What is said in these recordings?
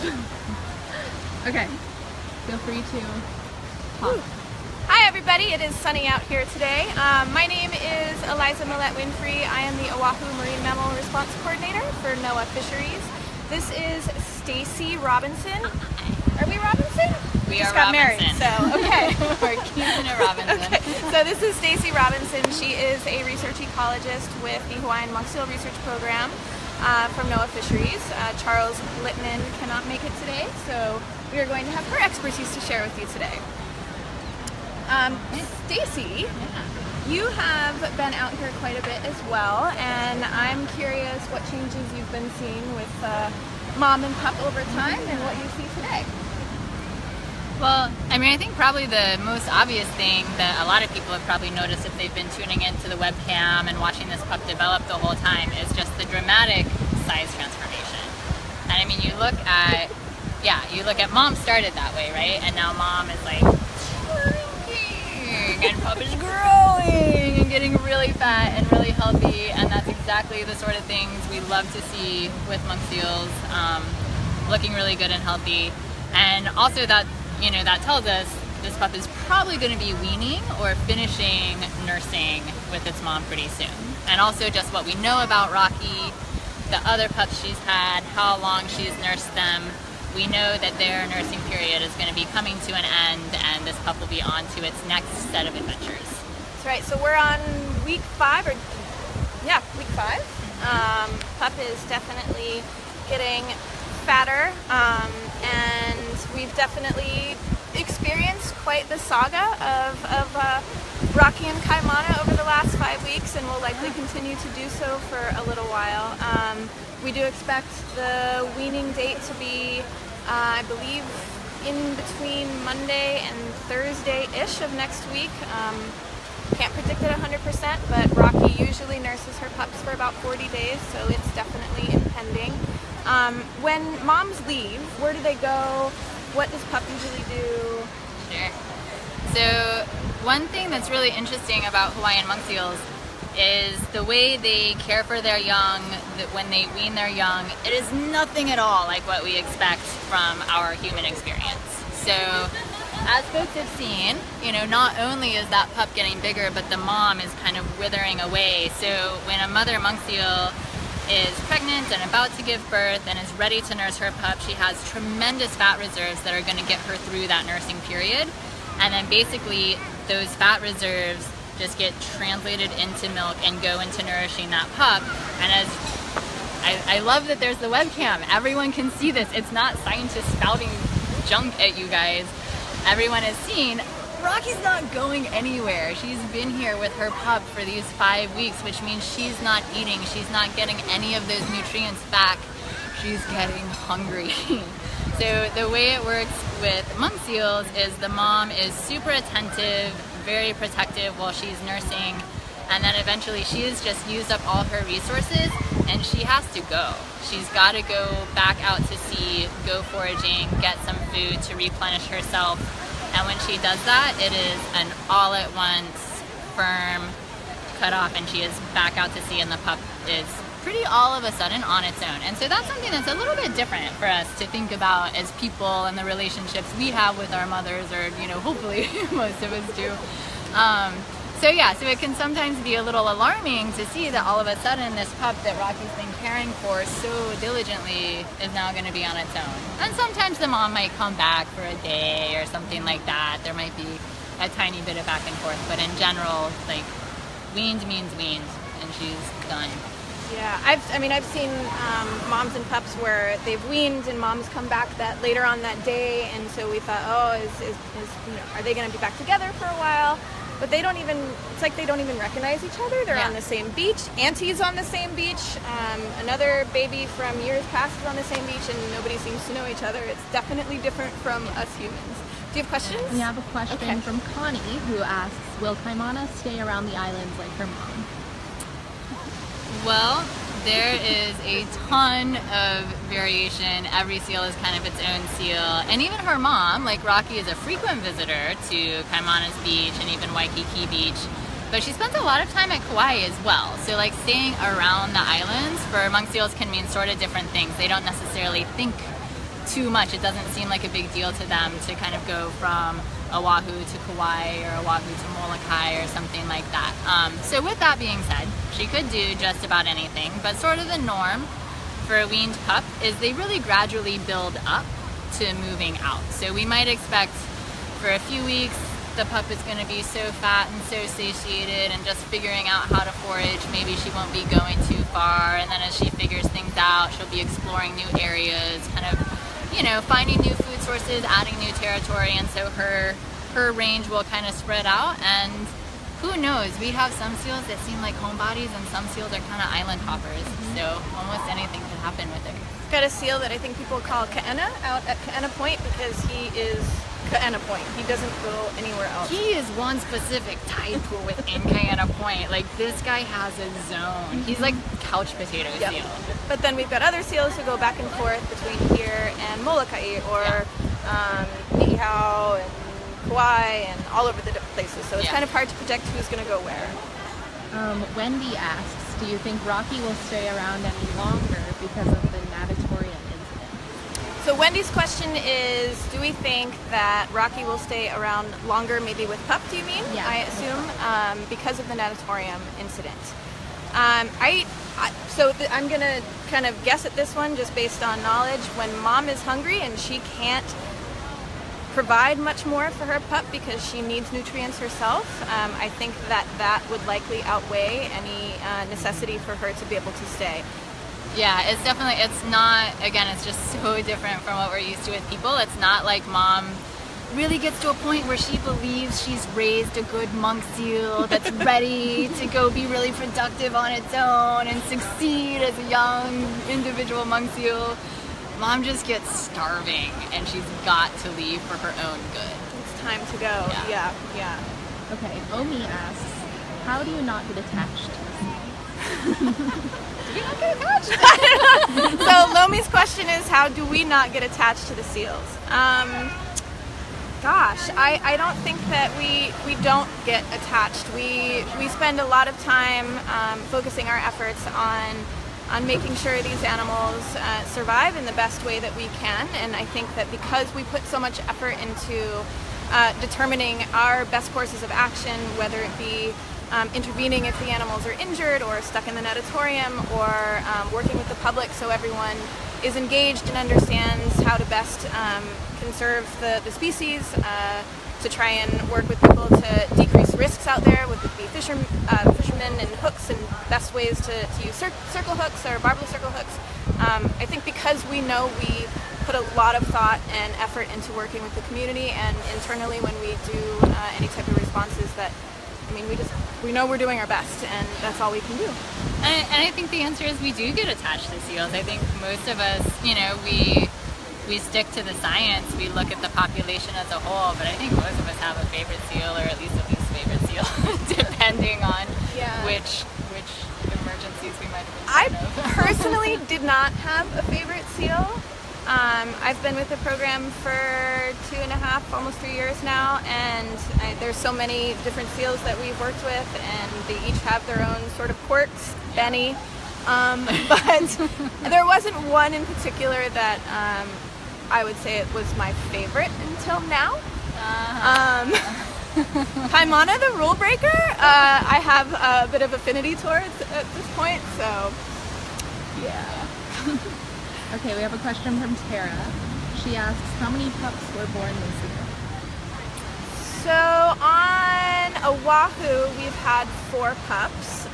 Okay, feel free to talk. Hi everybody, it is sunny out here today. My name is Aliza Milette-Winfree. I am the Oahu Marine Mammal Response Coordinator for NOAA Fisheries. This is Stacie Robinson. Are we Robinson? We just are got Robinson. married, so okay. We're keeping it Robinson. Okay. So this is Stacie Robinson. She is a research ecologist with the Hawaiian Monk Seal Research Program from NOAA Fisheries. Charles Littman cannot make it today, so we are going to have her expertise to share with you today. Stacie, you have been out here quite a bit as well, and I'm curious what changes you've been seeing with mom and pup over time and what you see today. Well, I mean, I think probably the most obvious thing that a lot of people have probably noticed if they've been tuning into the webcam and watching this pup develop the whole time is just the dramatic size transformation. And I mean, you look at mom started that way, right? And now mom is like shrinking and pup is growing and getting really fat and really healthy, and that's exactly the sort of things we love to see with monk seals, looking really good and healthy. And also that tells us this pup is probably going to be weaning or finishing nursing with its mom pretty soon. And also just what we know about Rocky, the other pups she's had, how long she's nursed them. We know that their nursing period is going to be coming to an end, and this pup will be on to its next set of adventures. That's right. So we're on week 5, week 5. Pup is definitely getting fatter, and we've definitely experienced quite the saga of Rocky and Kaimana over the last 5 weeks, and will likely continue to do so for a little while. We do expect the weaning date to be, I believe, in between Monday and Thursday-ish of next week. Can't predict it 100%, but Rocky usually nurses her pups for about 40 days, so it's definitely impending. When moms leave, where do they go? What does pup usually do? Sure. So one thing that's really interesting about Hawaiian monk seals is the way they care for their young, that when they wean their young, it is nothing at all like what we expect from our human experience. So as folks have seen, not only is that pup getting bigger, but the mom is kind of withering away. So when a mother monk seal is pregnant and about to give birth and is ready to nurse her pup, she has tremendous fat reserves that are going to get her through that nursing period. And then basically those fat reserves just get translated into milk and go into nourishing that pup. And as I love that there's the webcam. Everyone can see this. It's not scientists spouting junk at you guys. Everyone has seen Rocky's not going anywhere. She's been here with her pup for these 5 weeks, which means she's not eating. She's not getting any of those nutrients back. She's getting hungry. So the way it works with monk seals is the mom is super attentive, very protective while she's nursing, and then eventually she's just used up all her resources and she has to go. She's got to go back out to sea, go foraging, get some food to replenish herself. And when she does that, it is an all-at-once, firm cutoff, and she is back out to sea, and the pup is pretty all of a sudden on its own. And so that's something that's a little bit different for us to think about as people and the relationships we have with our mothers, or hopefully most of us do. So it can sometimes be a little alarming to see that all of a sudden this pup that Rocky's been caring for so diligently is now going to be on its own. And sometimes the mom might come back for a day or something like that. There might be a tiny bit of back and forth, but in general, like, weaned means weaned, and she's done. Yeah, I've seen moms and pups where they've weaned and moms come back that later on that day, and so we thought, are they going to be back together for a while? But they don't even, it's like they don't even recognize each other. They're on the same beach. Auntie's on the same beach. Another baby from years past is on the same beach, and nobody seems to know each other. It's definitely different from us humans. Do you have questions? We have a question from Connie, who asks, will Kaimana stay around the islands like her mom? Well, there is a ton of variation. Every seal is kind of its own seal. And even her mom, like Rocky, is a frequent visitor to Kaimana's beach and even Waikiki Beach. But she spends a lot of time at Kauai as well. So like staying around the islands for monk seals can mean sort of different things. They don't necessarily think too much. It doesn't seem like a big deal to them to kind of go from Oahu to Kauai or Oahu to Molokai or something like that. So with that being said, she could do just about anything, but sort of the norm for a weaned pup is they really gradually build up to moving out. So we might expect for a few weeks the pup is going to be so fat and so satiated and just figuring out how to forage. Maybe she won't be going too far, and then as she figures things out, she'll be exploring new areas, kind of, you know, finding new food sources, adding new territory, and so her range will kind of spread out. And who knows, we have some seals that seem like homebodies and some seals are kind of island hoppers, so almost anything could happen with her. Got a seal that I think people call Kaena out at Kaena Point because he is Kaena Point. He doesn't go anywhere else. He is one specific tide pool within Kaena Point. Like, this guy has a zone. He's like couch potato seal. But then we've got other seals who go back and forth between here and Molokai or Niihau and Kauai and all over the different places. So it's kind of hard to project who's going to go where. Wendy asks, do you think Rocky will stay around any longer because of the natatorium incident? So Wendy's question is, do we think that Rocky will stay around longer, maybe with Pup, do you mean? Yeah. I assume, because of the natatorium incident. I'm going to kind of guess at this one just based on knowledge. When mom is hungry and she can't provide much more for her pup because she needs nutrients herself, I think that would likely outweigh any necessity for her to be able to stay. Yeah, it's definitely, it's not, again, it's just so different from what we're used to with people. It's not like mom really gets to a point where she believes she's raised a good monk seal that's ready to go be really productive on its own and succeed as a young individual monk seal. Mom just gets starving and she's got to leave for her own good. It's time to go. Yeah. Okay, Omi asks, how do you not get attached? Do we not get attached? So Lomi's question is, how do we not get attached to the seals? Gosh, I don't think that we don't get attached. We spend a lot of time focusing our efforts on making sure these animals survive in the best way that we can, and I think that because we put so much effort into determining our best courses of action, whether it be intervening if the animals are injured or stuck in the natatorium, or working with the public so everyone is engaged and understands how to best conserve the species, to try and work with people to decrease risks out there, with the fishermen and hooks and best ways to use circle hooks or barbeless circle hooks. I think because we know we put a lot of thought and effort into working with the community and internally when we do any type of responses, that we know we're doing our best, and that's all we can do. And I think the answer is we do get attached to seals. I think most of us, we stick to the science, we look at the population as a whole, but I think most of us have a favorite seal, or at least a least favorite seal, depending on which emergencies we might have been part of. I personally did not have a favorite seal. I've been with the program for 2.5, almost 3 years now, and there's so many different seals that we've worked with, and they each have their own sort of quirks. Benny. But there wasn't one in particular that I would say it was my favorite until now. Kaimana, the rule breaker, I have a bit of affinity towards at this point, so yeah. Okay, we have a question from Tara. She asks, how many pups were born this year? So on Oahu, we've had 4 pups.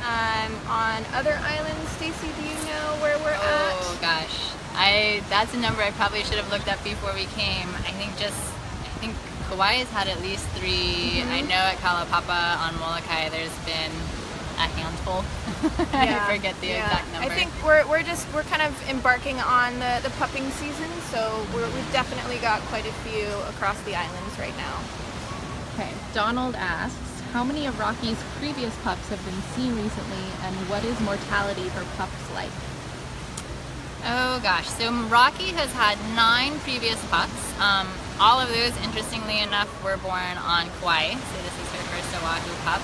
On other islands, Stacie, do you know where we're at? Oh gosh, that's a number I probably should have looked up before we came. I think Kauai has had at least 3. Mm-hmm. I know at Kalapapa on Molokai there's been a handful. I forget the exact number. I think we're kind of embarking on the pupping season, so we've definitely got quite a few across the islands right now. Okay, Donald asks, how many of Rocky's previous pups have been seen recently, and what is mortality for pups like? Oh gosh, so Rocky has had 9 previous pups. All of those, interestingly enough, were born on Kauai, so this is her first Oahu pup.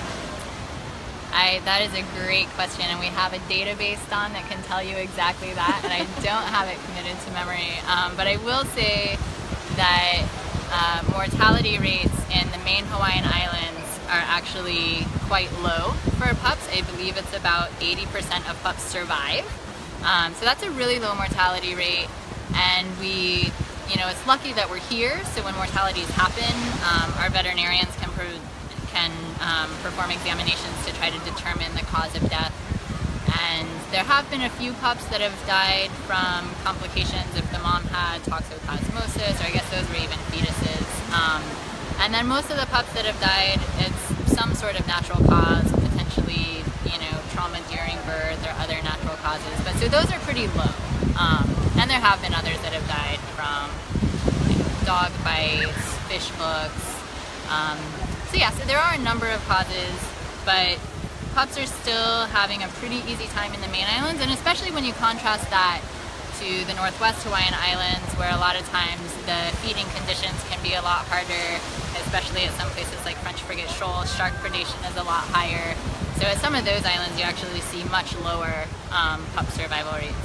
That is a great question, and we have a database, Don, that can tell you exactly that, and I don't have it committed to memory. But I will say that mortality rates in the main Hawaiian Islands are actually quite low for pups. I believe it's about 80% of pups survive. So that's a really low mortality rate, and it's lucky that we're here, so when mortalities happen, our veterinarians can perform examinations to try to determine the cause of death. And there have been a few pups that have died from complications if the mom had toxoplasmosis, or I guess those were even fetuses. And then most of the pups that have died, it's some sort of natural cause, potentially, trauma during birth or other natural causes. But so those are pretty low. And there have been others that have died from dog bites, fish hooks. So there are a number of causes, but pups are still having a pretty easy time in the main islands, and especially when you contrast that to the Northwest Hawaiian Islands, where a lot of times the feeding conditions can be a lot harder, especially at some places like French Frigate Shoal. Shark predation is a lot higher. So at some of those islands you actually see much lower pup survival rates.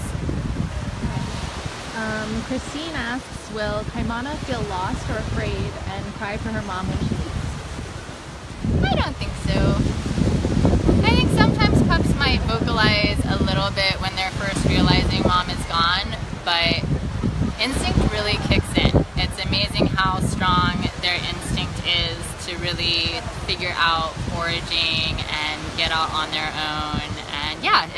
Christine asks, will Kaimana feel lost or afraid and cry for her mom when she leaves? I don't think so. I think sometimes pups might vocalize a little bit when they're first realizing mom is gone, but instinct really kicks in. It's amazing how strong their instinct is to really figure out foraging and get out on their own. And yeah,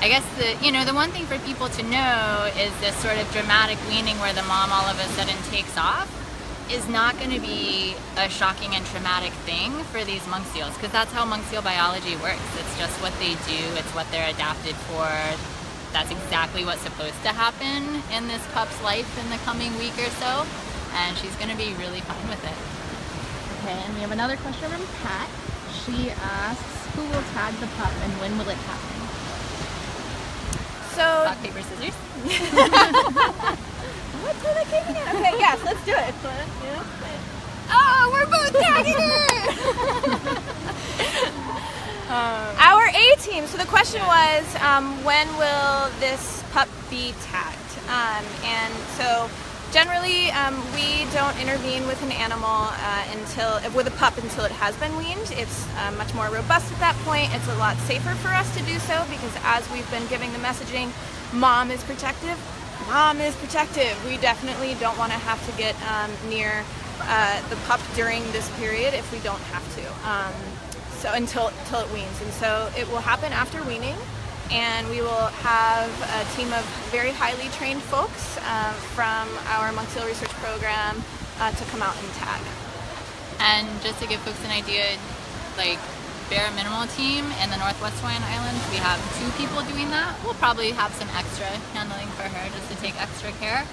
I guess the one thing for people to know is this sort of dramatic weaning where the mom all of a sudden takes off is not going to be a shocking and traumatic thing for these monk seals, because that's how monk seal biology works. It's just what they do, it's what they're adapted for. That's exactly what's supposed to happen in this pup's life in the coming week or so, and she's going to be really fine with it. Okay, and we have another question from Pat. She asks, who will tag the pup and when will it happen? So, rock, paper, scissors? What's that came in? Okay, yes, let's do it. Oh, we're both tagging her! Our A team. So the question was, when will this pup be tagged? And so generally, we don't intervene with an animal with a pup until it has been weaned. It's much more robust at that point. It's a lot safer for us to do so because as we've been giving the messaging, mom is protective. Mom is protective. We definitely don't want to have to get near the pup during this period if we don't have to. So until it weans, and so it will happen after weaning, and we will have a team of very highly trained folks from our monk seal research program to come out and tag. And just to give folks an idea, like bare minimal team in the Northwest Hawaiian Islands, we have 2 people doing that. We'll probably have some extra handling for her just to take extra care.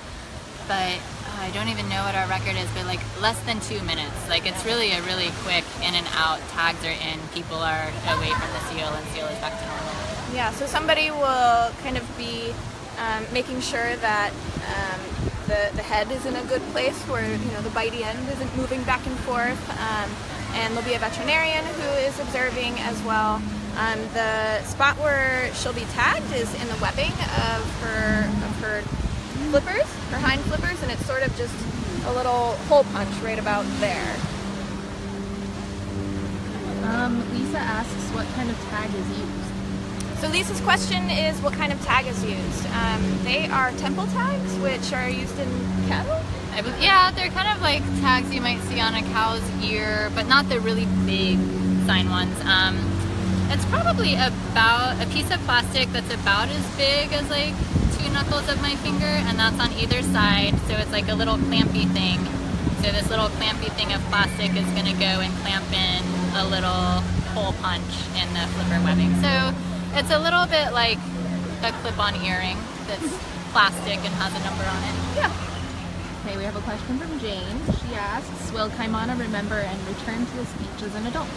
But I don't even know what our record is, but like less than 2 minutes. Like it's really a really quick in and out. Tags are in, people are away from the seal, and seal is back to normal. Yeah, so somebody will kind of be making sure that the head is in a good place where the bitey end isn't moving back and forth. And there'll be a veterinarian who is observing as well. The spot where she'll be tagged is in the webbing of her flippers, her hind flippers, and it's sort of just a little hole punch right about there. Lisa asks what kind of tag is used. So Lisa's question is what kind of tag is used. They are temple tags, which are used in cattle. Yeah, they're kind of like tags you might see on a cow's ear, but not the really big sign ones. It's probably about a piece of plastic that's about as big as like 2 knuckles of my finger, and that's on either side, so it's like a little clampy thing. So this little clampy thing of plastic is going to go and clamp in a little hole punch in the flipper webbing. So it's a little bit like a clip-on earring that's plastic and has a number on it. Yeah. Okay, we have a question from Jane. She asks, will Kaimana remember and return to the speech as an adult?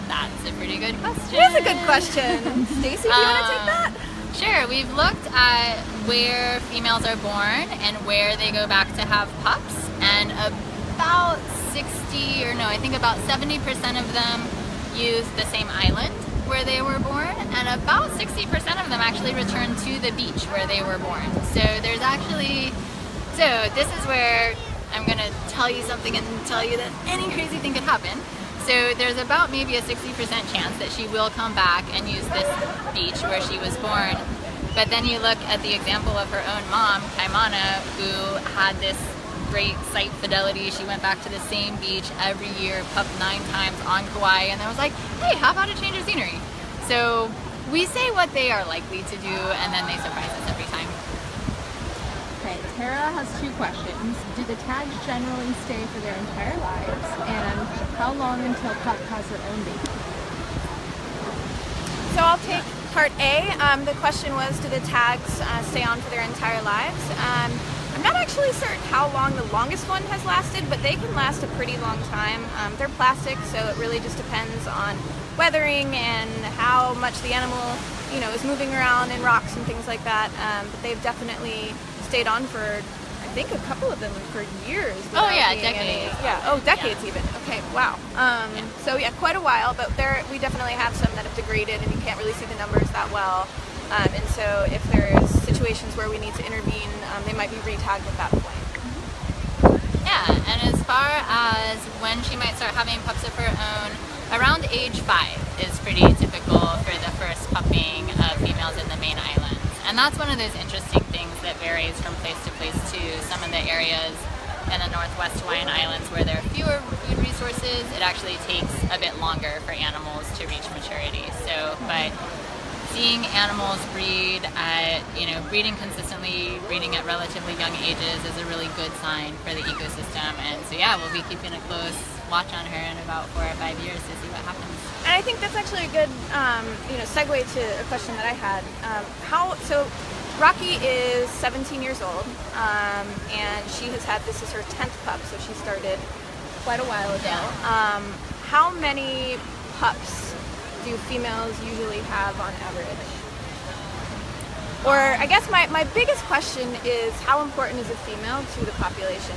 That's a pretty good question. It is a good question. Stacie, do you want to take that? Sure. We've looked at where females are born and where they go back to have pups, and about 60, or no, I think about 70% of them use the same island where they were born, and about 60% of them actually return to the beach where they were born. So there's actually, so this is where I'm going to tell you something and tell you that any crazy thing could happen. So there's about maybe a 60% chance that she will come back and use this beach where she was born. But then you look at the example of her own mom, Kaimana, who had this great site fidelity. She went back to the same beach every year, pupped 9 times on Kauai, and I was like, hey, how about a change of scenery? So we say what they are likely to do, and then they surprise us every time. Okay, Tara has 2 questions. Do the tags generally stay for their entire lives? And how long until pup has her own baby? So I'll take part A. The question was, do the tags stay on for their entire lives? I'm not actually certain how long the longest one has lasted, but they can last a pretty long time. They're plastic, so it really just depends on weathering and how much the animal, you know, is moving around in rocks and things like that. But they've definitely stayed on for, I think, a couple of them for years. Oh yeah, decades. Decades even. Okay, wow. So yeah, quite a while, but we definitely have some that have degraded and you can't really see the numbers that well. And so if there's situations where we need to intervene, they might be re-tagged at that point. Yeah, and as far as when she might start having pups of her own, around age 5 is pretty typical for the first pupping of females in the main islands. And that's one of those interesting things that varies from place to place too. Some of the areas in the Northwest Hawaiian Islands where there are fewer food resources, it actually takes a bit longer for animals to reach maturity. So, but seeing animals breed at, breeding consistently, breeding at relatively young ages is a really good sign for the ecosystem. And so yeah, we'll be keeping a close watch on her in about 4 or 5 years to see what happens. And I think that's actually a good, segue to a question that I had. So Rocky is 17 years old, and she has had, this is her 10th pup, so she started quite a while ago. Yeah. How many pups do females usually have on average? Or I guess my biggest question is, how important is a female to the population?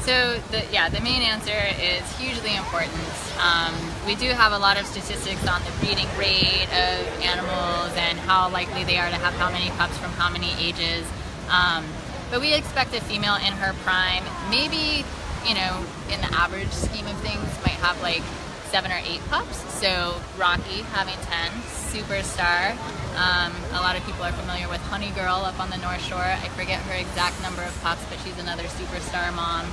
So the main answer is hugely important. We do have a lot of statistics on the breeding rate of animals and how likely they are to have how many pups from how many ages. But we expect a female in her prime, maybe, in the average scheme of things, might have like 7 or 8 pups. So Rocky having 10, superstar. A lot of people are familiar with Honey Girl up on the North Shore. I forget her exact number of pups, but she's another superstar mom.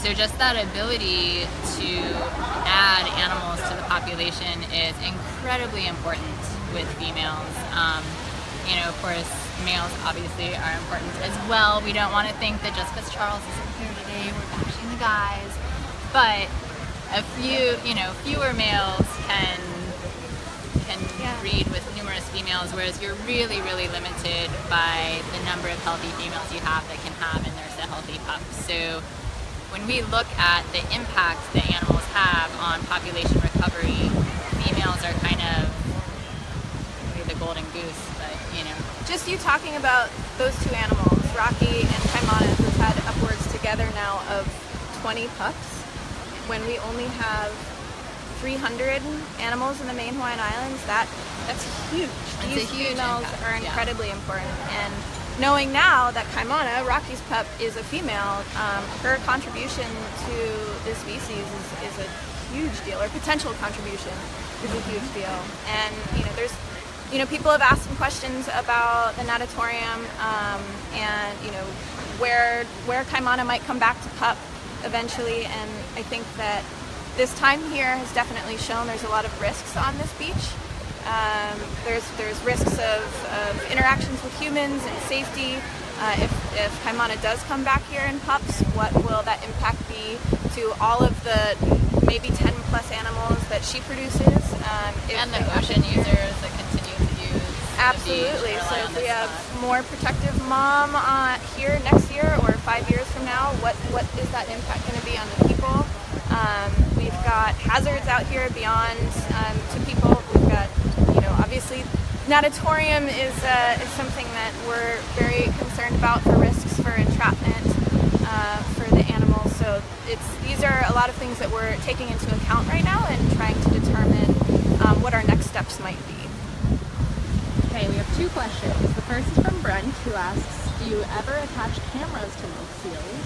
So just that ability to add animals to the population is incredibly important with females. Of course, males obviously are important as well. We don't want to think that just because Charles isn't here today, we're bashing the guys. But fewer males can breed with numerous females, whereas you're really, really limited by the number of healthy females you have that can have and there's a healthy pup. So when we look at the impact that animals have on population recovery, females are kind of the golden goose, but Just you talking about those 2 animals, Rocky and Kaimana, who've had upwards together now of 20 pups, when we only have 300 animals in the main Hawaiian Islands, that's huge. These females are incredibly important. And knowing now that Kaimana, Rocky's pup, is a female, her contribution to this species is a huge deal, or potential contribution is a huge deal. And there's people have asked some questions about the natatorium, and where Kaimana might come back to pup eventually. And I think that this time here has definitely shown there's a lot of risks on this beach. There's risks of interactions with humans and safety. If Kaimana does come back here in pups, what will that impact be to all of the maybe 10 plus animals that she produces? And the ocean users that continue to use absolutely. The beach, so if we have more protective mom here next year or 5 years from now, what is that impact going to be on the people? We've got hazards out here beyond to people. We've got, obviously natatorium is something that we're very concerned about for risks for entrapment for the animals. So these are a lot of things that we're taking into account right now and trying to determine what our next steps might be. Okay, we have two questions. The first is from Brent, who asks, do you ever attach cameras to milk seals?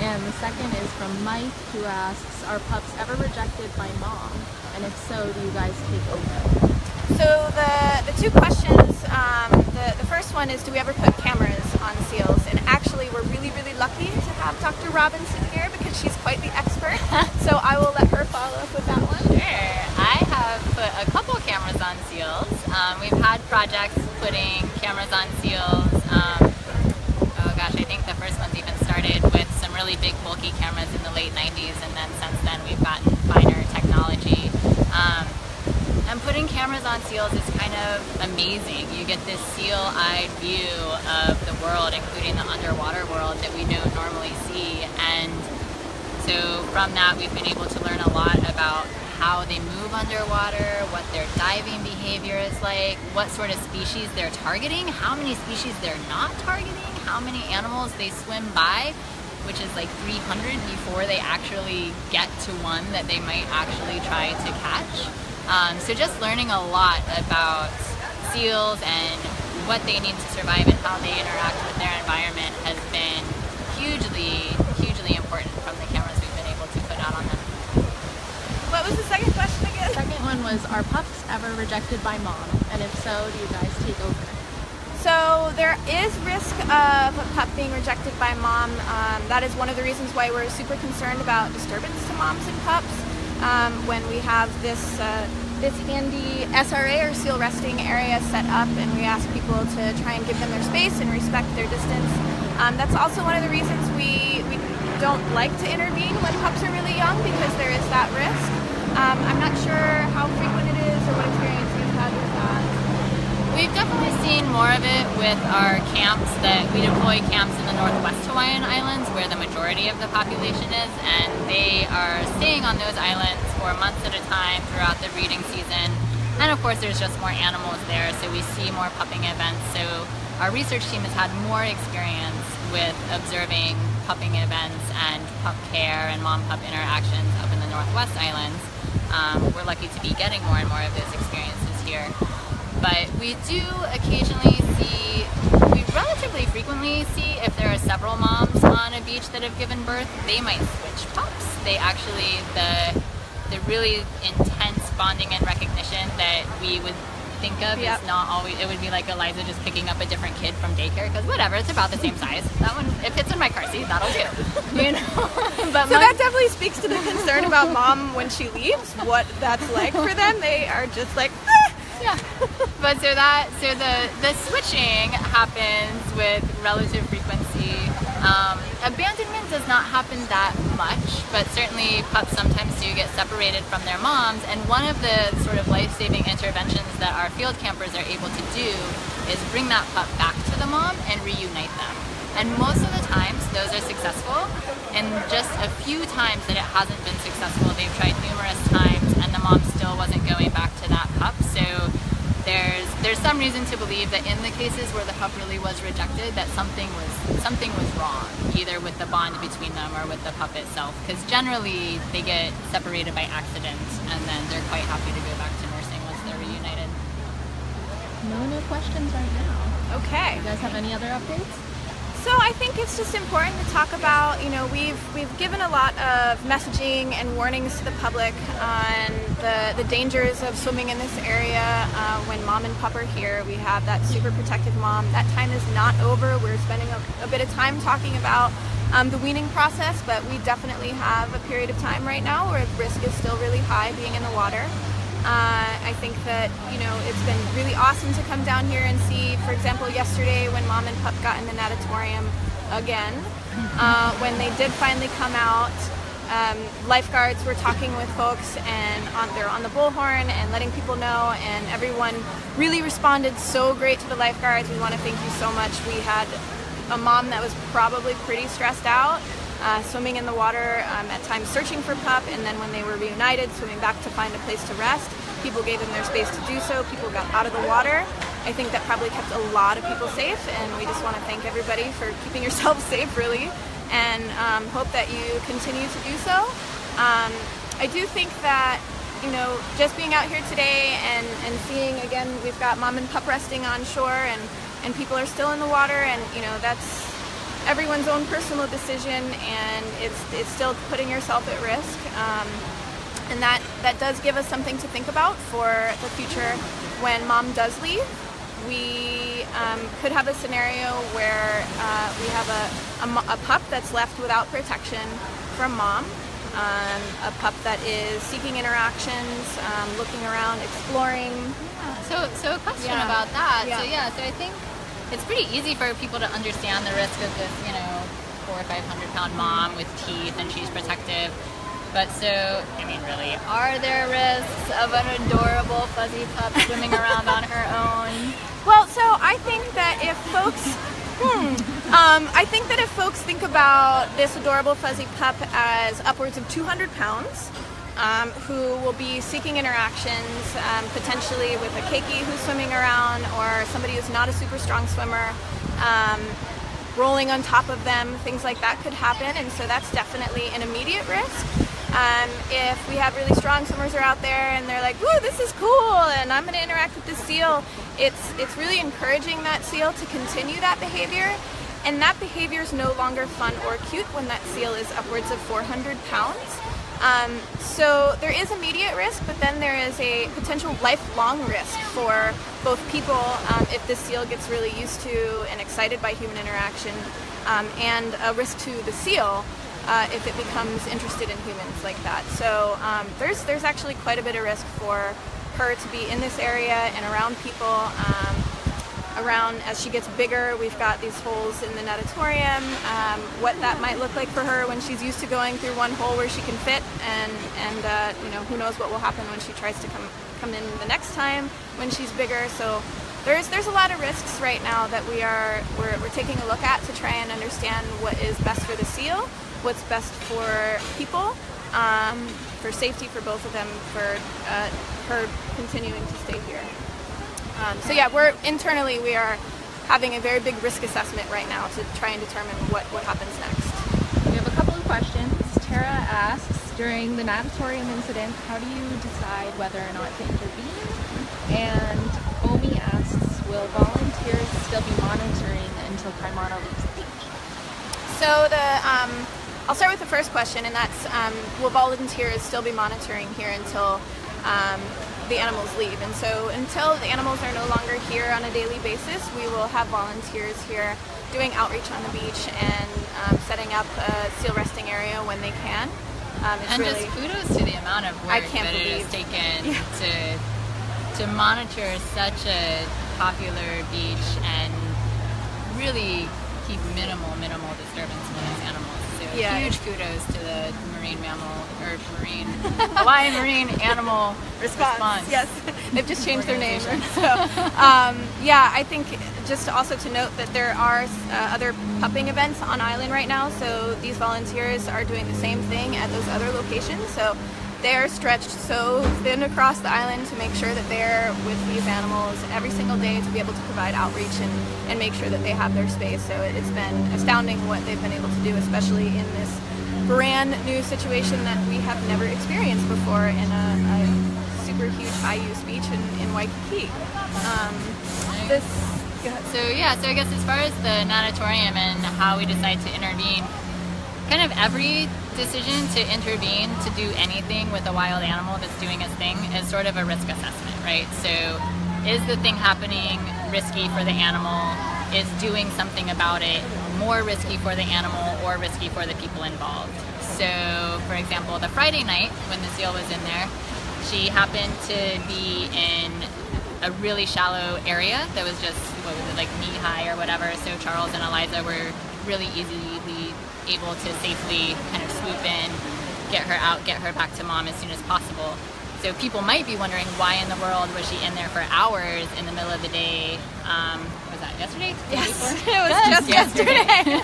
And the second is from Mike, who asks, are pups ever rejected by mom? And if so, do you guys take over? So the two questions, the first one is, do we ever put cameras on seals? And actually, we're really, really lucky to have Dr. Robinson here because she's quite the expert. So I will let her follow up with that one. Sure. I have put a couple cameras on seals. We've had projects putting cameras on seals. Oh gosh, I think the first one's even started with some really big bulky cameras in the late 90s, and then since then we've gotten finer technology. And putting cameras on seals is kind of amazing. You get this seal-eyed view of the world, including the underwater world that we don't normally see. And so from that, we've been able to learn a lot about how they move underwater, what their diving behavior is like, what sort of species they're targeting, how many species they're not targeting, how many animals they swim by, which is like 300 before they actually get to one that they might actually try to catch. So just learning a lot about seals and what they need to survive and how they interact with their environment has been hugely, hugely important from the cameras we've been able to put out on them. What was the second question again? The second one was, are pups ever rejected by mom? And if so, do you guys take over? So there is risk of a pup being rejected by mom. That is one of the reasons why we're super concerned about disturbance to moms and pups. When we have this handy SRA or seal resting area set up, and we ask people to try and give them their space and respect their distance. That's also one of the reasons we don't like to intervene when pups are really young, because there is that risk. I'm not sure how frequent it is or what experience you've had with that. We've definitely seen more of it with our camps that we deploy camps in the Northwest Hawaiian Islands where the majority of the population is, and they are staying on those islands for months at a time throughout the breeding season. And of course there's just more animals there, so we see more pupping events. So our research team has had more experience with observing pupping events and pup care and mom-pup interactions up in the Northwest Islands. We're lucky to be getting more and more of those experiences here. But we do occasionally see, we relatively frequently see, if there are several moms on a beach that have given birth, they might switch pups. They actually, the really intense bonding and recognition that we would think of is not always, it would be like Aliza just picking up a different kid from daycare, because whatever, it's about the same size. That one, it fits in my car seat, that'll do. You know? But so that definitely speaks to the concern about mom when she leaves, what that's like for them. They are just like, ah! Yeah, but so the switching happens with relative frequency. Abandonment does not happen that much, but certainly pups sometimes do get separated from their moms, and one of the sort of life-saving interventions that our field campers are able to do is bring that pup back to the mom and reunite them. And most of the times those are successful, and just a few times that it hasn't been successful, they've tried numerous times and the mom still wasn't going back to that pup. So there's some reason to believe that in the cases where the pup really was rejected, that something was wrong, either with the bond between them or with the pup itself, because generally they get separated by accident and then they're quite happy to go back to nursing once they're reunited. No questions right now. Okay. You guys have any other updates? So I think it's just important to talk about, you know, we've given a lot of messaging and warnings to the public on the dangers of swimming in this area. When mom and pup are here, we have that super protective mom. That time is not over. We're spending a bit of time talking about the weaning process, but we definitely have a period of time right now where risk is still really high being in the water. I think that, you know, it's been really awesome to come down here and see, for example, yesterday when mom and pup got in the natatorium again, when they did finally come out, lifeguards were talking with folks and they're on the bullhorn and letting people know, and everyone really responded so great to the lifeguards. We want to thank you so much. We had a mom that was probably pretty stressed out, swimming in the water, at times searching for pup, and then when they were reunited, swimming back to find a place to rest. People gave them their space to do so. People got out of the water. I think that probably kept a lot of people safe, and we just want to thank everybody for keeping yourselves safe, really, and hope that you continue to do so. I do think that, you know, just being out here today and seeing, again, we've got mom and pup resting on shore, and people are still in the water, and, you know, that's everyone's own personal decision, and it's still putting yourself at risk. And that does give us something to think about for the future when mom does leave. We could have a scenario where we have a pup that's left without protection from mom, a pup that is seeking interactions, looking around, exploring. Yeah. So a question about that. Yeah. So I think it's pretty easy for people to understand the risk of this, you know, 400 or 500 pound mom with teeth, and she's protective. But so, I mean, really, are there risks of an adorable fuzzy pup swimming around on her own? Well, so I think that if folks, think about this adorable fuzzy pup as upwards of 200 pounds, who will be seeking interactions, potentially with a keiki who's swimming around, or somebody who's not a super strong swimmer, rolling on top of them, things like that could happen, and so that's definitely an immediate risk. If we have really strong swimmers are out there and they're like, "Woo, this is cool, and I'm going to interact with this seal," it's really encouraging that seal to continue that behavior, and that behavior is no longer fun or cute when that seal is upwards of 400 pounds. So there is immediate risk, but then there is a potential lifelong risk for both people if this seal gets really used to and excited by human interaction, and a risk to the seal if it becomes interested in humans like that. So there's actually quite a bit of risk for her to be in this area and around people. Around as she gets bigger, we've got these holes in the natatorium. What that might look like for her when she's used to going through one hole where she can fit, and you know, who knows what will happen when she tries to come in the next time when she's bigger. So there's a lot of risks right now that we're taking a look at to try and understand what is best for the seal, what's best for people, for safety for both of them, for her continuing to stay here. So yeah, internally we are having a very big risk assessment right now to try and determine what happens next. We have a couple of questions. Tara asks, during the natatorium incident, how do you decide whether or not to intervene? And Omi asks, will volunteers still be monitoring until Kaimana leaves the beach? So I'll start with the first question, and that's will volunteers still be monitoring here until the animals leave? And so until the animals are no longer here on a daily basis, we will have volunteers here doing outreach on the beach and setting up a seal resting area when they can. And really, just kudos to the amount of work that it has taken to monitor such a popular beach and really keep minimal disturbance for those animals. So huge kudos to the Hawaiian Marine Animal Response. Yes, they've just changed their name. So, I think just also to note that there are other pupping events on island right now. So these volunteers are doing the same thing at those other locations. So they're stretched so thin across the island to make sure that they're with these animals every single day to be able to provide outreach and make sure that they have their space. So it's been astounding what they've been able to do, especially in this brand new situation that we have never experienced before in a super huge high-use beach in Waikiki. So I guess as far as the natatorium and how we decide to intervene, kind of every decision to intervene, to do anything with a wild animal that's doing its thing is sort of a risk assessment, right? So is the thing happening risky for the animal? Is doing something about it more risky for the animal or risky for the people involved? So, for example, the Friday night when the seal was in there, she happened to be in a really shallow area that was just, like knee-high or whatever, so Charles and Aliza were really easily able to safely kind of swoop in, get her out, get her back to mom as soon as possible. So people might be wondering, why in the world was she in there for hours in the middle of the day? Was that yesterday? Yes, it was just yesterday.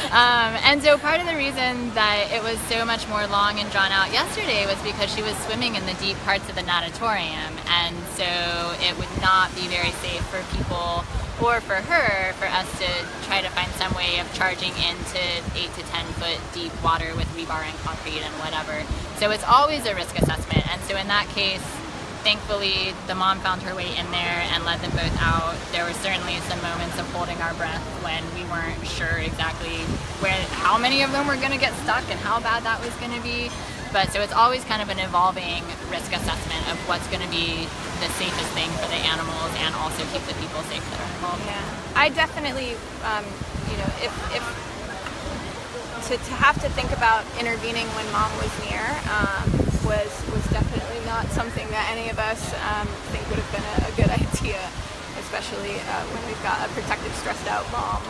And so part of the reason that it was so much more long and drawn out yesterday was because she was swimming in the deep parts of the natatorium, and so it would not be very safe for people or for her for us to try to find some way of charging into 8 to 10 foot deep water with rebar and concrete and whatever. So it's always a risk assessment. And so in that case, thankfully, the mom found her way in there and led them both out. There were certainly some moments of holding our breath when we weren't sure exactly how many of them were going to get stuck and how bad that was going to be. But so it's always kind of an evolving risk assessment of what's going to be the safest thing for the animals and also keep the people safe that are involved. Yeah, I definitely, you know, if to have to think about intervening when mom was near was definitely not something that any of us think would have been a good idea, especially when we've got a protective, stressed out mom.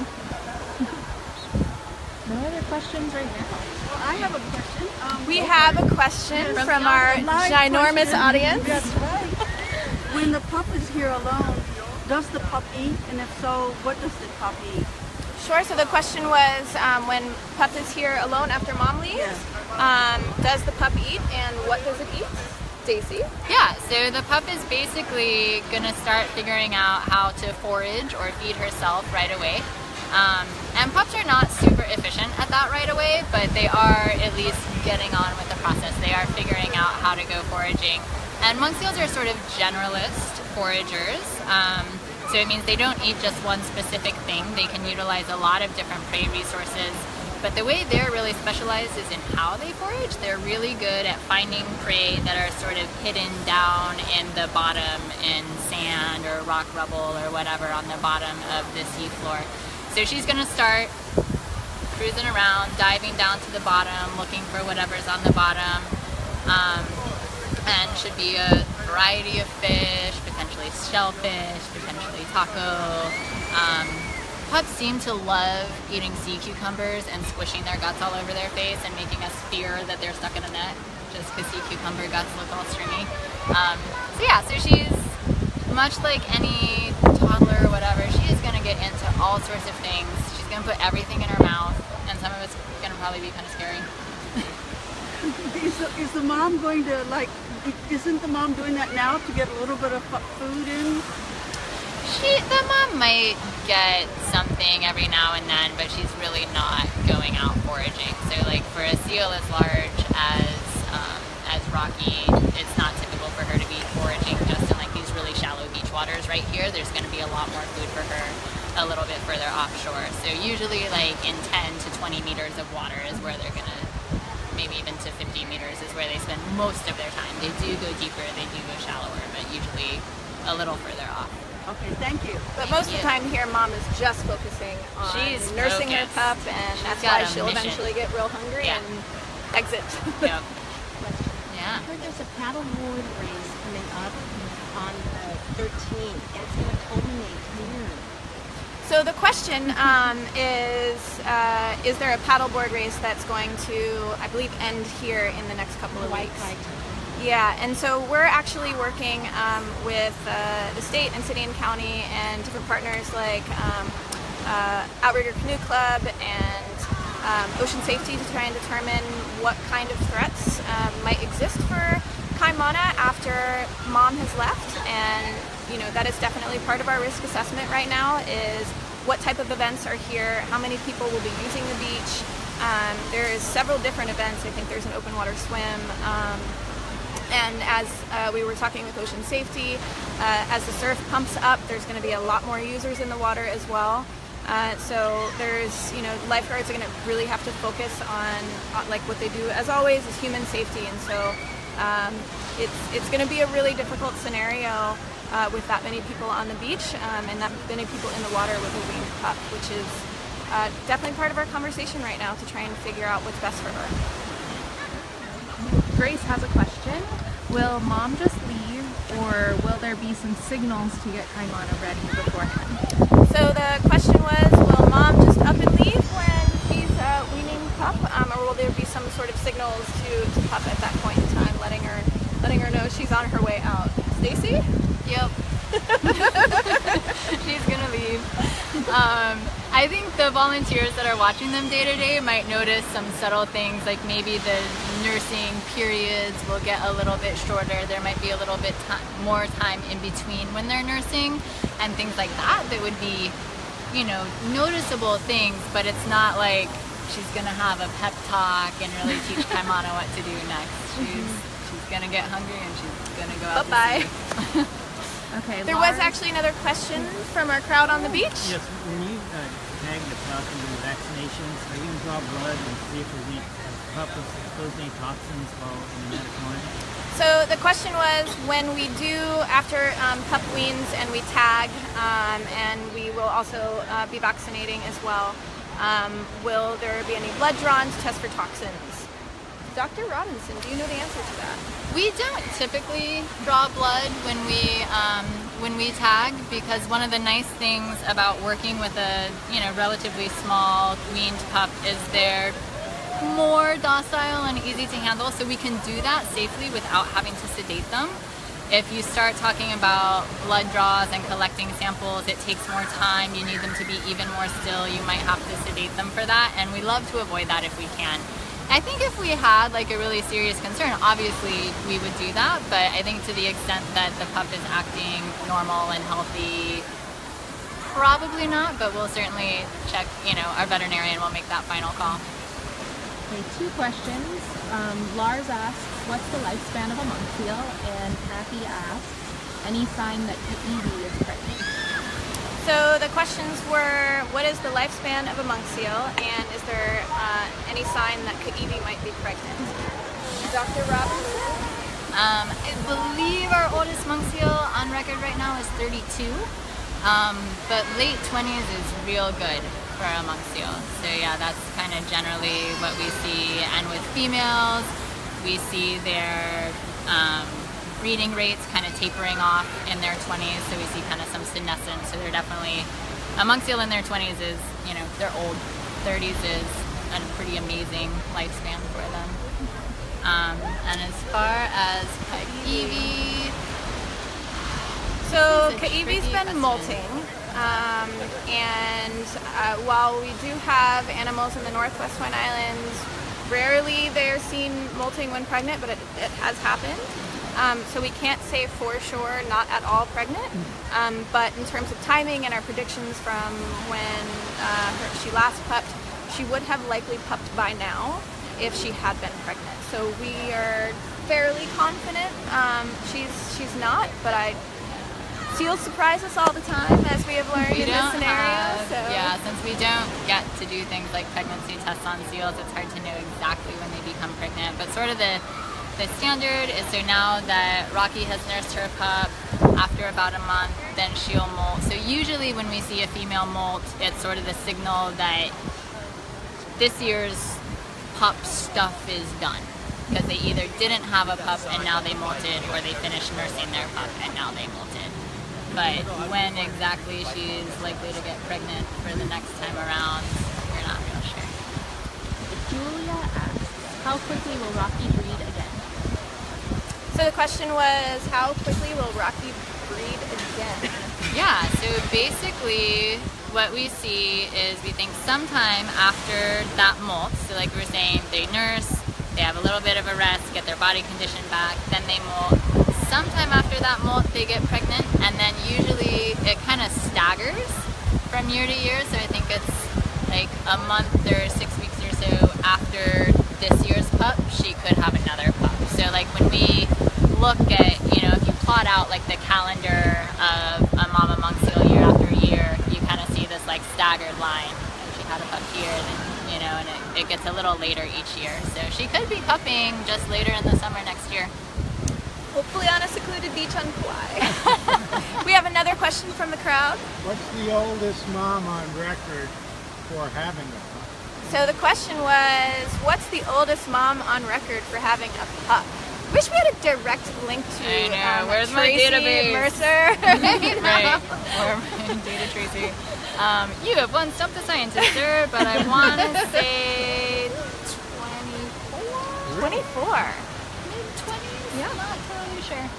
No other questions right now? Well, I have a question. We have a question from our ginormous audience. That's right. When the pup is here alone, does the pup eat? And if so, what does the pup eat? Sure, so the question was when pup is here alone after mom leaves, does the pup eat and what does it eat? Stacie? Yeah, so the pup is basically going to start figuring out how to forage or feed herself right away. And pups are not super efficient at that right away, but they are at least getting on with the process. They are figuring out how to go foraging. And monk seals are sort of generalist foragers. So it means they don't eat just one specific thing. They can utilize a lot of different prey resources. But the way they're really specialized is in how they forage. They're really good at finding prey that are sort of hidden down in the bottom in sand or rock rubble or whatever on the bottom of the seafloor. So she's going to start cruising around, diving down to the bottom, looking for whatever's on the bottom. And should be a variety of fish, potentially shellfish, potentially taco. Pups seem to love eating sea cucumbers and squishing their guts all over their face and making us fear that they're stuck in a net, just because sea cucumber guts look all stringy. So yeah, so she's much like any toddler or whatever, she is going to get into all sorts of things. She's going to put everything in her mouth, and some of it's going to probably be kind of scary. Is the mom going to, like, isn't the mom doing that now to get a little bit of food in? The mom might get something every now and then, but she's really not going out foraging. So like for a seal as large as Rocky, it's not typical for her to be foraging just in like these really shallow beach waters right here. There's going to be a lot more food for her a little bit further offshore. So usually like in 10 to 20 meters of water is where they're going to, maybe even to 50 meters is where they spend most of their time. They do go deeper, they do go shallower, but usually a little further off. Okay, thank you. But most of the time here, mom is just focusing on nursing her pup, and that's why she'll eventually get real hungry and exit. Yep. Yeah. I heard there's a paddleboard race coming up on the 13th, and it's going to culminate here. So the question is there a paddleboard race that's going to, I believe, end here in the next couple of weeks? Yeah, and so we're actually working with the state and city and county and different partners like Outrigger Canoe Club and Ocean Safety to try and determine what kind of threats might exist for Kaimana after mom has left. And you know, that is definitely part of our risk assessment right now, is what type of events are here, how many people will be using the beach. There's several different events. I think there's an open water swim. And as we were talking with Ocean Safety, as the surf pumps up, there's going to be a lot more users in the water as well. So there's, you know, lifeguards are going to really have to focus on like what they do as always is human safety. And so it's going to be a really difficult scenario with that many people on the beach and that many people in the water with a weaned pup, which is definitely part of our conversation right now to try and figure out what's best for her. Grace has a question. Will mom just leave, or will there be some signals to get Kaimana ready beforehand? So the question was, will mom just up and leave when she's weaning pup, or will there be some sort of signals to pup at that point in time, letting her know she's on her way out? Stacie? Yep. She's gonna leave. I think the volunteers that are watching them day to day might notice some subtle things, like maybe the nursing periods will get a little bit shorter. There might be a little bit more time in between when they're nursing, and things like that that would be you know, noticeable things, but it's not like she's gonna have a pep talk and really teach Kaimana what to do next. She's gonna get hungry and she's gonna go out Bye-bye. to sea. Okay. There was actually another question from our crowd on the beach. Yes, when you tag the pup and do vaccinations, are you going to draw blood and see if there's any pup is exposed to any toxins while in the medical? So the question was, when we do, after pup weans and we tag, and we will also be vaccinating as well, will there be any blood drawn to test for toxins? Dr. Robinson, do you know the answer to that? We don't typically draw blood when we tag, because one of the nice things about working with a relatively small weaned pup is they're more docile and easy to handle, so we can do that safely without having to sedate them. If you start talking about blood draws and collecting samples, it takes more time. You need them to be even more still. You might have to sedate them for that, and we love to avoid that if we can. I think if we had like a really serious concern, obviously we would do that, but I think to the extent that the pup is acting normal and healthy, probably not, but we'll certainly check, our veterinarian will make that final call. Okay, 2 questions. Lars asks, what's the lifespan of a monk seal? And Kathy asks, any sign that Evie is pregnant? So the questions were, what is the lifespan of a monk seal, and is there any sign that Evie might be pregnant? Dr. Robinson? I believe our oldest monk seal on record right now is 32, but late 20s is real good for a monk seal. So yeah, that's kind of generally what we see. And with females, we see their breeding rates kind of tapering off in their 20s, so we see kind of some senescence. So they're definitely, a monk seal in their 20s is, they're old. 30s is a pretty amazing lifespan for them. And as far as Evie, so Evie's been molting, and while we do have animals in the Northwest Hawaiian Islands, rarely they're seen molting when pregnant, but it has happened. So we can't say for sure not at all pregnant, but in terms of timing and our predictions from when she last pupped, she would have likely pupped by now if she had been pregnant. So we are fairly confident she's not, but seals surprise us all the time, as we have learned in this scenario. Yeah, since we don't get to do things like pregnancy tests on seals, it's hard to know exactly when they become pregnant. But sort of the standard is, so now that Rocky has nursed her pup, after about a month, then she'll molt. So usually when we see a female molt, it's sort of the signal that this year's pup stuff is done, because they either didn't have a pup and now they molted, or they finished nursing their pup and now they molted. But when exactly she's likely to get pregnant for the next time around, we're not real sure. Julia asks, how quickly will Rocky breed again? So the question was, how quickly will Rocky breed again? Yeah, so basically what we see is we think sometime after that molt, so like we were saying, they nurse, they have a little bit of a rest, get their body condition back, then they molt. Sometime after that molt, they get pregnant, and then usually it kind of staggers from year to year, so I think it's like a month or 6 weeks or so after this year's pup, she could have another pup. So like when we look at, if you plot out like the calendar of a mama monk seal year after year, you kind of see this like staggered line. She had a pup here, and and it gets a little later each year. So she could be pupping just later in the summer next year. Hopefully on a secluded beach on Kauai. We have another question from the crowd. What's the oldest mom on record for having a pup? So the question was, what's the oldest mom on record for having a pup? Wish we had a direct link to where's Tracy my database? Mercer. Right, or my data Tracy. You have one Stump the Scientist, sir, but I want to say 24? 24. Mid-20s? Yeah. Not totally sure.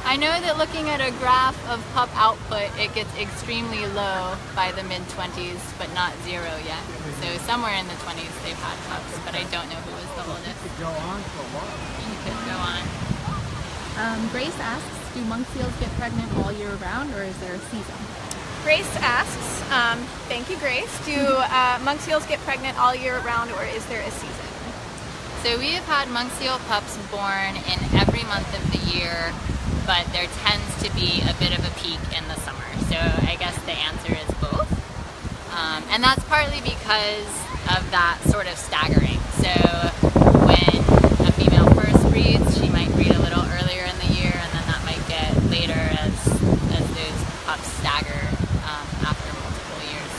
I know that looking at a graph of pup output, it gets extremely low by the mid-20s, but not 0 yet. So somewhere in the 20s they've had pups, but I don't know who was the oldest. Could go on for a while. You could go on. Grace asks, do monk seals get pregnant all year round, or is there a season? Grace asks, thank you, Grace, do monk seals get pregnant all year round, or is there a season? So we have had monk seal pups born in every month of the year, but there tends to be a bit of a peak in the summer. So I guess the answer is both. And that's partly because of that sort of staggering. So when a female first breeds, she might breed a little earlier in the year, and then that might get later as those pups stagger after multiple years.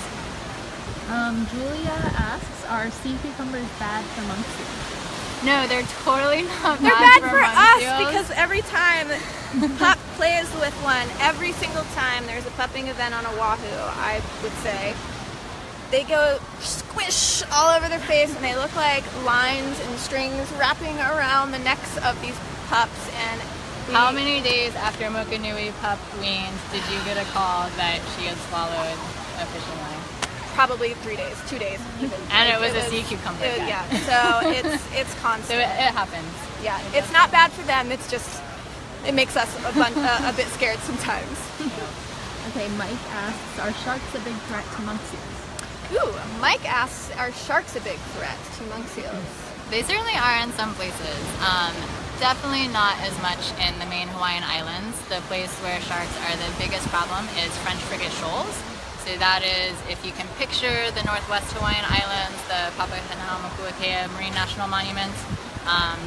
Julia asks, are sea cucumbers bad for monk seals? No, they're totally not They're bad bad for for monk us seals. because every time Pup plays with one, every single time there's a pupping event on Oahu, I would say, they go squish all over their face and they look like lines and strings wrapping around the necks of these pups. And How many days after Mokanui pup weaned did you get a call that she had swallowed a fishing line? Probably 3 days, 2 days even. And it was a sea cucumber. Yeah, so it's constant. So it happens. Yeah, it's not bad for them. It's just it makes us a bit scared sometimes. Okay, Mike asks, are sharks a big threat to monk seals? Ooh, Mike asks, are sharks a big threat to monk seals? They certainly are in some places. Definitely not as much in the main Hawaiian Islands. The place where sharks are the biggest problem is French frigate shoals. So that is, if you can picture the Northwest Hawaiian Islands, the Papahanaumokuakea Marine National Monument,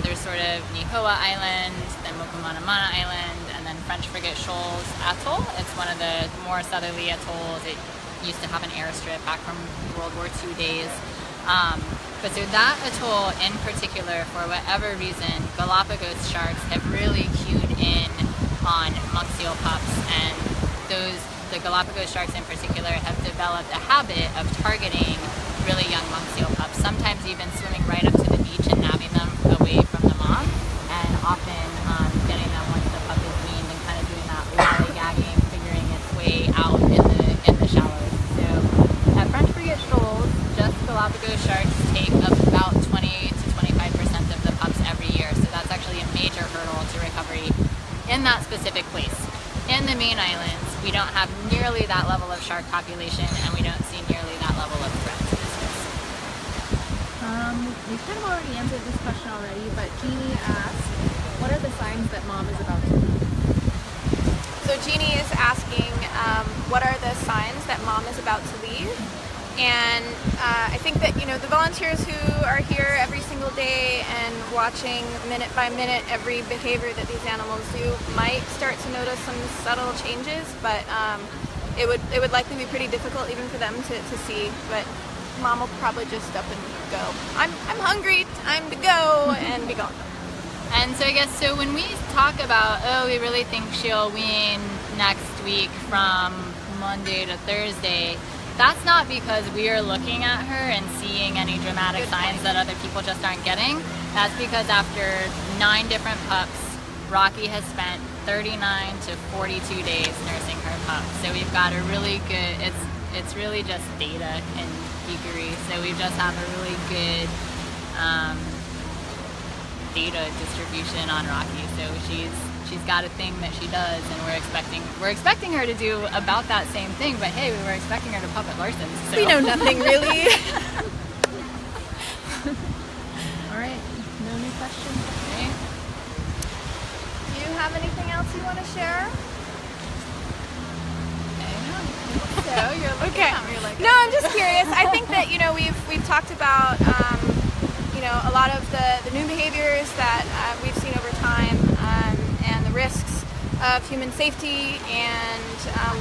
there's sort of Nihoa Island, then Mokumanamana Island, and then French Frigate Shoals Atoll. It's one of the more southerly atolls. It used to have an airstrip back from World War II days. But so that atoll in particular, for whatever reason, Galapagos sharks have really cued in on monk seal pups, and the Galapagos sharks in particular have developed a habit of targeting really young monk seal pups, sometimes even swimming right up to the beach and nabbing them away from the mom, and often getting them once the pup is weaned and kind of doing that lollygagging, figuring its way out in the shallows. So at French Frigate Shoals, just Galapagos sharks take about 20 to 25% of the pups every year, so that's actually a major hurdle to recovery in that specific place. In the main islands, we don't have nearly that level of shark population, and we don't see nearly that level of threat to the seals. We kind of already answered this question already, but Jeannie asked, what are the signs that mom is about to leave? So Jeannie is asking, what are the signs that mom is about to leave? And I think that, the volunteers who are here every single day and watching minute by minute every behavior that these animals do might start to notice some subtle changes, but it would likely be pretty difficult even for them to see. But mom will probably just up and go, I'm hungry, time to go, and be gone. And so I guess, when we talk about, we really think she'll wean next week from Monday to Thursday, that's not because we are looking at her and seeing any dramatic signs that other people just aren't getting. That's because after 9 different pups, Rocky has spent 39 to 42 days nursing her pup. So we've got a really good, it's really just data and geekery. So we just have a really good data distribution on Rocky. So she's got a thing that she does, and we're expecting her to do about that same thing, but hey, we were expecting her to pup at Larson's. So. We know nothing really. All right, no new questions. Okay. Do you have anything else you want to share? So you're looking Okay. at me like, No, I'm just curious. I think that we've talked about a lot of the new behaviors that we've seen over time, and the risks of human safety, and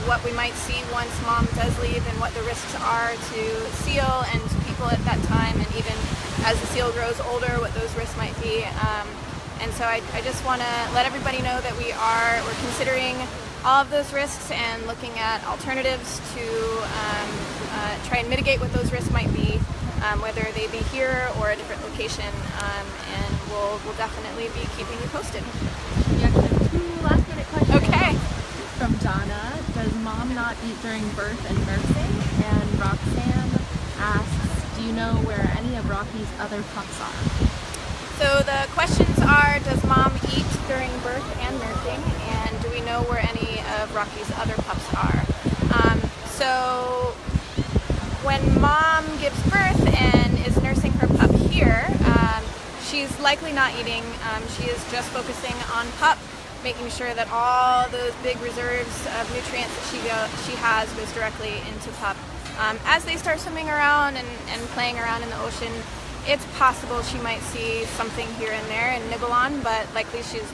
what we might see once mom does leave, and what the risks are to seal and to people at that time, and even as the seal grows older, what those risks might be. And so I just want to let everybody know that we're considering all of those risks and looking at alternatives to try and mitigate what those risks might be, whether they be here or a different location, and we'll definitely be keeping you posted. We actually have 2 last minute questions. Okay. From Donna, does mom not eat during birth and nursing? And Roxanne asks, do you know where any of Rocky's other pups are? So the questions are, does mom eat during birth and nursing? And do we know where any of Rocky's other pups are? So when mom gives birth and is nursing her pup here, she's likely not eating. She is just focusing on pup, making sure that all those big reserves of nutrients that she has goes directly into pup. As they start swimming around and playing around in the ocean, it's possible she might see something here and there and nibble on, but likely she's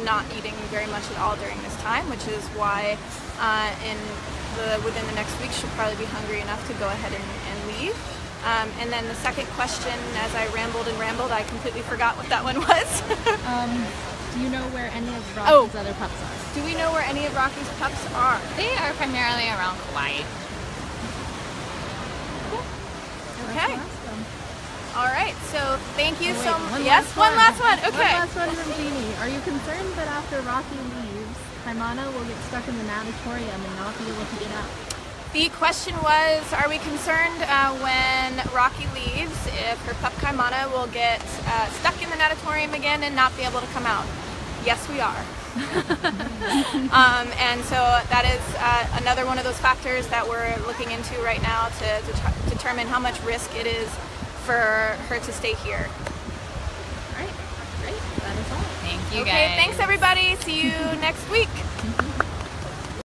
not eating very much at all during this time, which is why within the next week she'll probably be hungry enough to go ahead and leave. And then the second question, as I rambled and rambled, I completely forgot what that one was. Do you know where any of Rocky's other pups are? Do we know where any of Rocky's pups are? They are primarily around Kauai. Okay. All right. So thank you so much. One Yes, one last one. One Okay. last one from Jeannie. Are you concerned that after Rocky leaves, Kaimana will get stuck in the natatorium and not be able to get out? The question was, are we concerned when Rocky leaves if her pup Kaimana will get stuck in the natatorium again and not be able to come out? Yes, we are. And so that is another one of those factors that we're looking into right now to determine how much risk it is for her to stay here. All right, great. That is all. Thank you, guys. Okay, thanks everybody. See you next week.